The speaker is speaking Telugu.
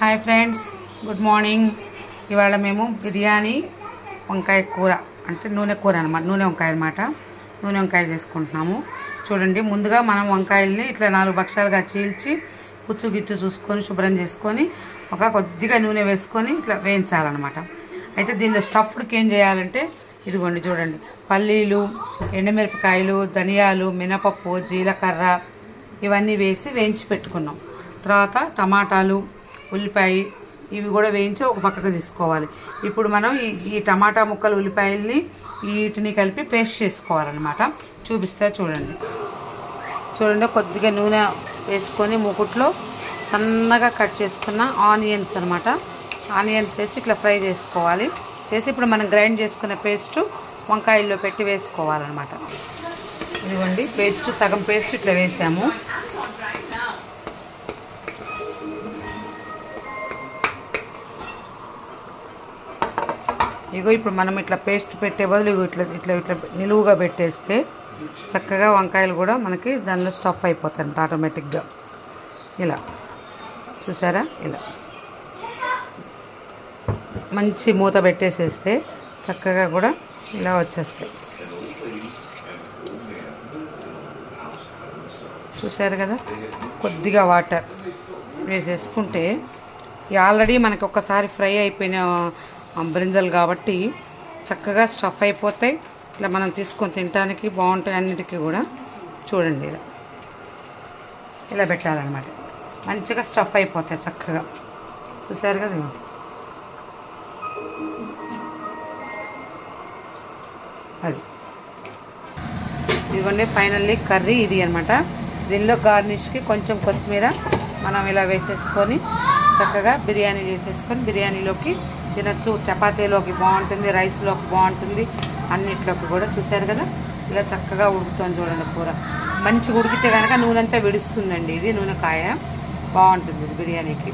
Hi friends, good morning. ఇవాళ మేము బిర్యానీ వంకాయ కూర అంటే నూనె కూర అనమాట, నూనె వంకాయ చేసుకుంటున్నాము. చూడండి, ముందుగా మనం వంకాయల్ని ఇట్లా 4 భక్షాలుగా చీల్చి పుచ్చు గిచ్చు చూసుకొని శుభ్రం చేసుకొని కొద్దిగా నూనె వేసుకొని ఇట్లా వేయించాలన్నమాట. అయితే దీనిలో స్టఫ్డ్కి ఏం చేయాలంటే ఇదిగోండి చూడండి, పల్లీలు, ఎండుమిరపకాయలు, ధనియాలు, మినపప్పు, జీలకర్ర ఇవన్నీ వేసి వేయించి పెట్టుకున్నాం. తర్వాత టమాటాలు, ఉల్లిపాయ ఇవి కూడా వేయించి ఒక పక్కకు తీసుకోవాలి. ఇప్పుడు మనం ఈ టమాటా ముక్కలు, ఉల్లిపాయల్ని వీటిని కలిపి పేస్ట్ చేసుకోవాలన్నమాట. చూపిస్తే చూడండి. కొద్దిగా నూనె వేసుకొని మూకుట్లో సన్నగా కట్ చేసుకున్న ఆనియన్స్ అనమాట. ఆనియన్స్ వేసి ఇట్లా ఫ్రై చేసుకోవాలి. చేసి ఇప్పుడు మనం గ్రైండ్ చేసుకున్న పేస్ట్ వంకాయల్లో పెట్టి వేసుకోవాలన్నమాట. ఇదిగోండి పేస్ట్, సగం పేస్ట్ ఇట్లా వేసాము. ఇప్పుడు మనం ఇట్లా పేస్ట్ పెట్టే బదులు ఇట్లా ఇట్లా ఇట్లా నిలువుగా పెట్టేస్తే చక్కగా వంకాయలు కూడా మనకి దానిలో స్టఫ్ అయిపోతాయి ఆటోమేటిక్గా. ఇలా చూసారా, ఇలా మంచి మూత పెట్టేసేస్తే చక్కగా కూడా ఇలా వచ్చేస్తాయి. చూసారు కదా, కొద్దిగా వాటర్ వేసేసుకుంటే ఆల్రెడీ మనకి ఒక్కసారి ఫ్రై అయిపోయిన బ్రింజల్ కాబట్టి చక్కగా స్టఫ్ అయిపోతాయి. ఇట్లా మనం తీసుకొని తినడానికి బాగుంటాయి అన్నిటికీ కూడా. చూడండి, ఇలా పెట్టాలన్నమాట. మంచిగా స్టఫ్ అయిపోతాయి చక్కగా. చూసారు కదా, అది ఇదిగోండి ఫైనల్లీ కర్రీ ఇది అనమాట. దీనిలో గార్నిష్కి కొంచెం కొత్తిమీర మనం ఇలా వేసేసుకొని చక్కగా బిర్యానీ చేసేసుకొని బిర్యానీలోకి తినచ్చు. చపాతీలోకి బాగుంటుంది, రైస్లోకి బాగుంటుంది, అన్నిట్లోకి కూడా. చూసారు కదా, ఇలా చక్కగా ఉడుకుతుంది చూడండి. కూర మంచిగా ఉడికితే కనుక నూనె అంతా విడుస్తుందండి. ఇది నూనెకాయ బాగుంటుంది ఇది బిర్యానీకి.